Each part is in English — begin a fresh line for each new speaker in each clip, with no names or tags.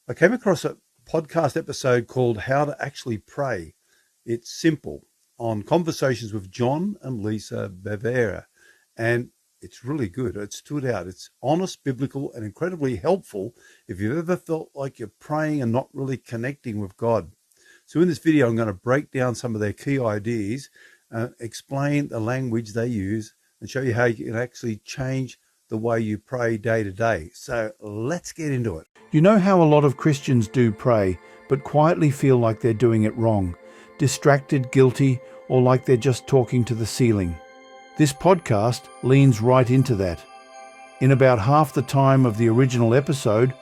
I came across a podcast episode called How to Actually Pray. It's simple, on conversations with John and Lisa Bavera. And it's really good. It stood out. It's honest, biblical, and incredibly helpful if you've ever felt like you're praying and not really connecting with God. So in this video, I'm going to break down some of their key ideas, explain the language they use, and show you how you can actually change the way you pray day to day. So let's get into it.
You know how a lot of Christians do pray, but quietly feel like they're doing it wrong, distracted, guilty, or like they're just talking to the ceiling. This podcast leans right into that. In about half the time of the original episode,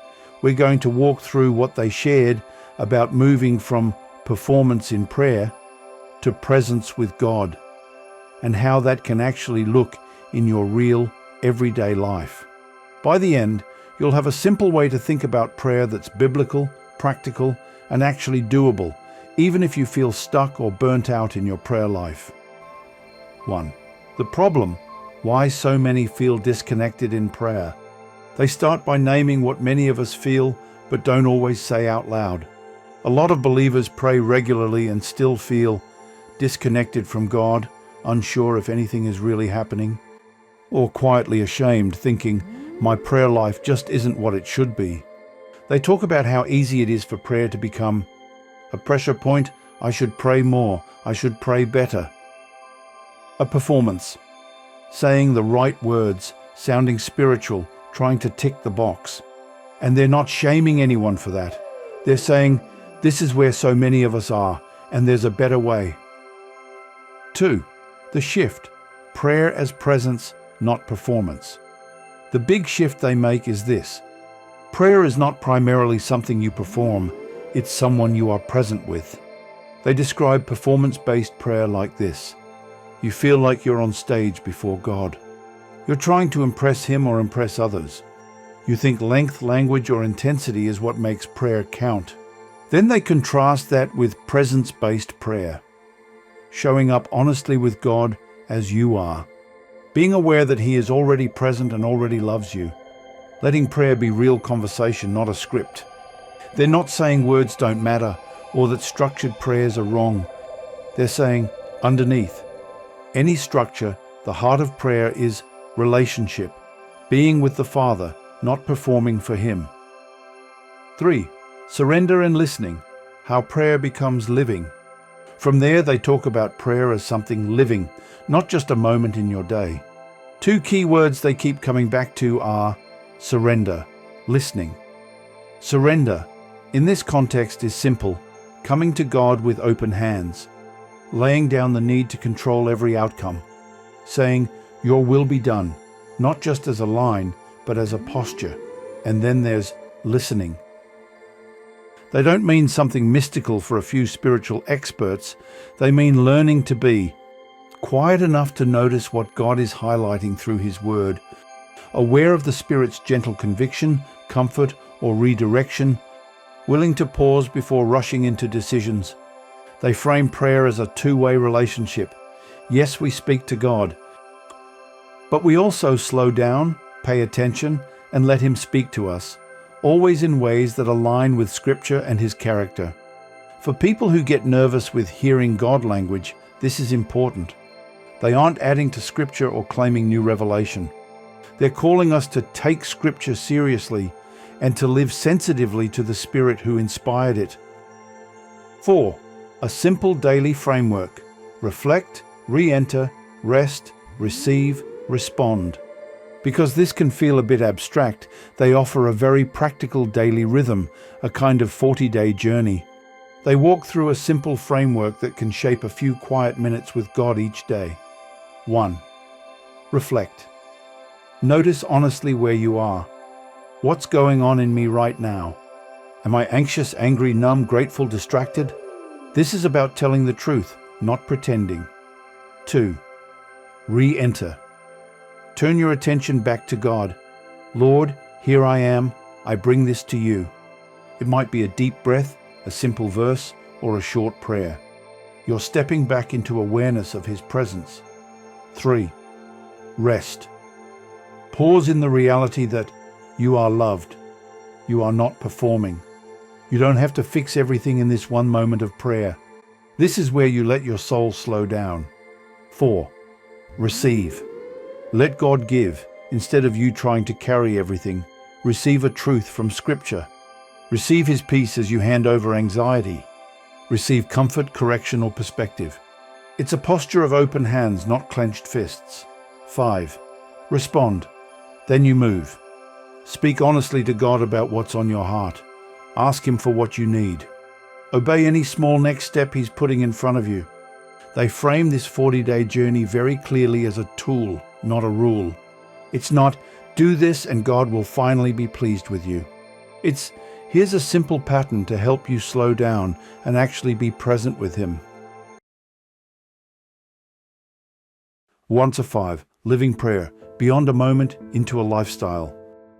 we're going to walk through what they shared about moving from performance in prayer to presence with God, and how that can actually look in your real, everyday life. By the end, you'll have a simple way to think about prayer that's biblical, practical, and actually doable, even if you feel stuck or burnt out in your prayer life. 1. The problem: why so many feel disconnected in prayer. They start by naming what many of us feel, but don't always say out loud. A lot of believers pray regularly and still feel disconnected from God, unsure if anything is really happening, or quietly ashamed, thinking, my prayer life just isn't what it should be. They talk about how easy it is for prayer to become a pressure point. I should pray more. I should pray better. A performance. Saying the right words, sounding spiritual, trying to tick the box. And they're not shaming anyone for that. They're saying, this is where so many of us are, and there's a better way. 2. The shift. Prayer as presence, not performance. The big shift they make is this: prayer is not primarily something you perform, it's someone you are present with. They describe performance-based prayer like this: you feel like you're on stage before God. You're trying to impress Him or impress others. You think length, language, or intensity is what makes prayer count. Then they contrast that with presence-based prayer, showing up honestly with God as you are. Being aware that He is already present and already loves you. Letting prayer be real conversation, not a script. They're not saying words don't matter or that structured prayers are wrong. They're saying, underneath any structure, the heart of prayer is relationship, being with the Father, not performing for Him. 3. Surrender and listening, how prayer becomes living. From there, they talk about prayer as something living, not just a moment in your day. 2 key words they keep coming back to are surrender, listening. Surrender, in this context, is simple: coming to God with open hands, laying down the need to control every outcome, saying, your will be done, not just as a line, but as a posture. And then there's listening. They don't mean something mystical for a few spiritual experts. They mean learning to be quiet enough to notice what God is highlighting through His Word, aware of the Spirit's gentle conviction, comfort, or redirection, willing to pause before rushing into decisions. They frame prayer as a two-way relationship. Yes, we speak to God, but we also slow down, pay attention, and let Him speak to us, always in ways that align with Scripture and His character. For people who get nervous with hearing God language, this is important. They aren't adding to Scripture or claiming new revelation. They're calling us to take Scripture seriously and to live sensitively to the Spirit who inspired it. 4. A simple daily framework: reflect, re-enter, rest, receive, respond. Because this can feel a bit abstract, they offer a very practical daily rhythm, a kind of 40-day journey. They walk through a simple framework that can shape a few quiet minutes with God each day. 1. Reflect. Notice honestly where you are. What's going on in me right now? Am I anxious, angry, numb, grateful, distracted? This is about telling the truth, not pretending. 2. Re-enter. Turn your attention back to God. Lord, here I am. I bring this to you. It might be a deep breath, a simple verse, or a short prayer. You're stepping back into awareness of His presence. 3. Rest. Pause in the reality that you are loved. You are not performing. You don't have to fix everything in this one moment of prayer. This is where you let your soul slow down. 4. Receive. Let God give, instead of you trying to carry everything. Receive a truth from Scripture. Receive His peace as you hand over anxiety. Receive comfort, correction, or perspective. It's a posture of open hands, not clenched fists. 5. Respond. Then you move. Speak honestly to God about what's on your heart. Ask Him for what you need. Obey any small next step He's putting in front of you. They frame this 40-day journey very clearly as a tool, not a rule. It's not, do this and God will finally be pleased with you. It's, here's a simple pattern to help you slow down and actually be present with Him. 1 to 5. Living prayer. Beyond a moment, into a lifestyle.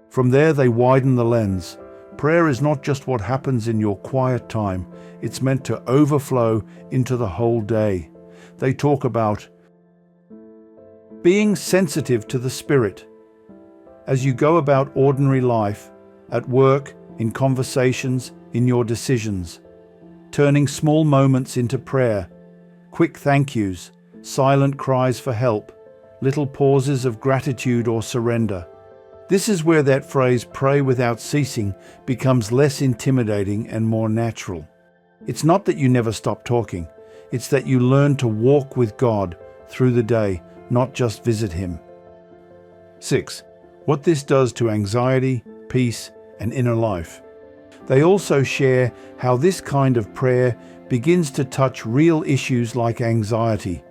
From there, they widen the lens. Prayer is not just what happens in your quiet time. It's meant to overflow into the whole day. They talk about being sensitive to the Spirit. As you go about ordinary life, at work, in conversations, in your decisions, turning small moments into prayer, quick thank yous, silent cries for help, little pauses of gratitude or surrender. This is where that phrase, pray without ceasing, becomes less intimidating and more natural. It's not that you never stop talking. It's that you learn to walk with God through the day, not just visit Him. 6. What this does to anxiety, peace, and inner life. They also share how this kind of prayer begins to touch real issues like anxiety.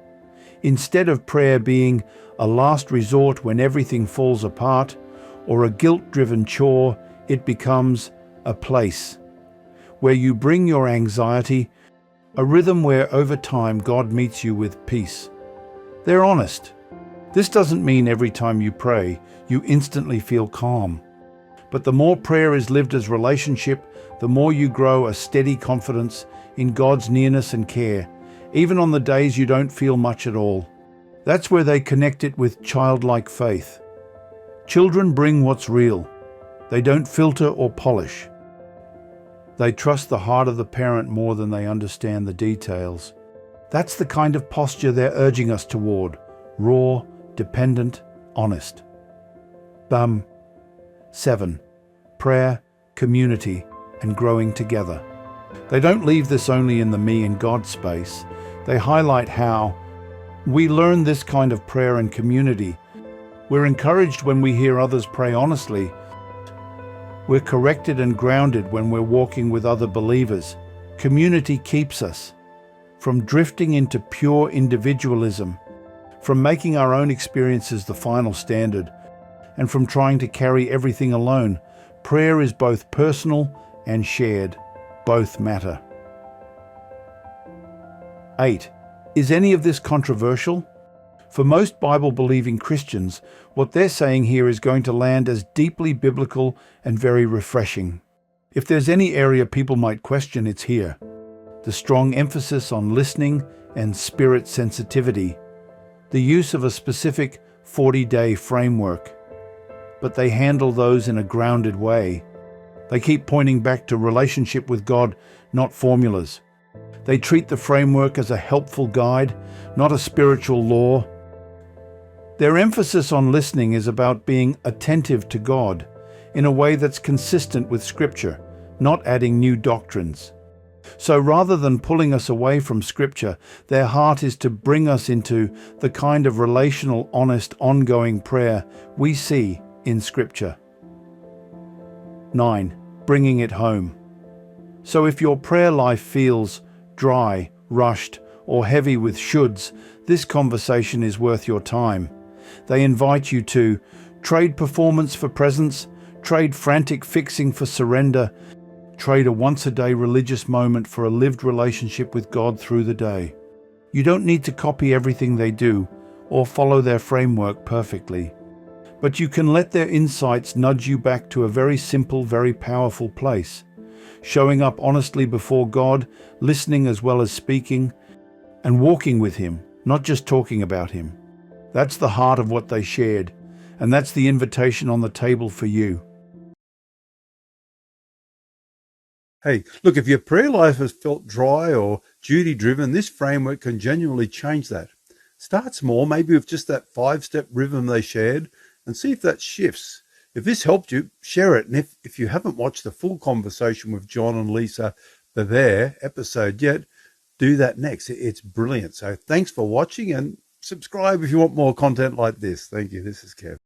Instead of prayer being a last resort when everything falls apart, or a guilt-driven chore, it becomes a place where you bring your anxiety, a rhythm where over time God meets you with peace. They're honest. This doesn't mean every time you pray, you instantly feel calm. But the more prayer is lived as relationship, the more you grow a steady confidence in God's nearness and care, even on the days you don't feel much at all. That's where they connect it with childlike faith. Children bring what's real. They don't filter or polish. They trust the heart of the parent more than they understand the details. That's the kind of posture they're urging us toward. Raw, dependent, honest. 7. Prayer, community, and growing together. They don't leave this only in the me and God space. They highlight how we learn this kind of prayer and community. We're encouraged when we hear others pray honestly. We're corrected and grounded when we're walking with other believers. Community keeps us from drifting into pure individualism, from making our own experiences the final standard, and from trying to carry everything alone. Prayer is both personal and shared. Both matter. 8. Is any of this controversial? For most Bible-believing Christians, what they're saying here is going to land as deeply biblical and very refreshing. If there's any area people might question, it's here. The strong emphasis on listening and spirit sensitivity. The use of a specific 40-day framework. But they handle those in a grounded way. They keep pointing back to relationship with God, not formulas. They treat the framework as a helpful guide, not a spiritual law. Their emphasis on listening is about being attentive to God in a way that's consistent with Scripture, not adding new doctrines. So rather than pulling us away from Scripture, their heart is to bring us into the kind of relational, honest, ongoing prayer we see in Scripture. 9. Bringing it home. So if your prayer life feels dry, rushed, or heavy with shoulds, this conversation is worth your time. They invite you to trade performance for presence, trade frantic fixing for surrender, trade a once-a-day religious moment for a lived relationship with God through the day. You don't need to copy everything they do or follow their framework perfectly, but you can let their insights nudge you back to a very simple, very powerful place, showing up honestly before God, listening as well as speaking, and walking with Him, not just talking about Him. That's the heart of what they shared, and that's the invitation on the table for you.
Hey, look, if your prayer life has felt dry or duty driven, this framework can genuinely change that. Start small, maybe with just that 5 step rhythm they shared, and see if that shifts. If this helped you, share it. And if you haven't watched the full conversation with John and Lisa Bavair episode yet, do that next. It's brilliant. So thanks for watching and subscribe if you want more content like this. Thank you. This is Kev.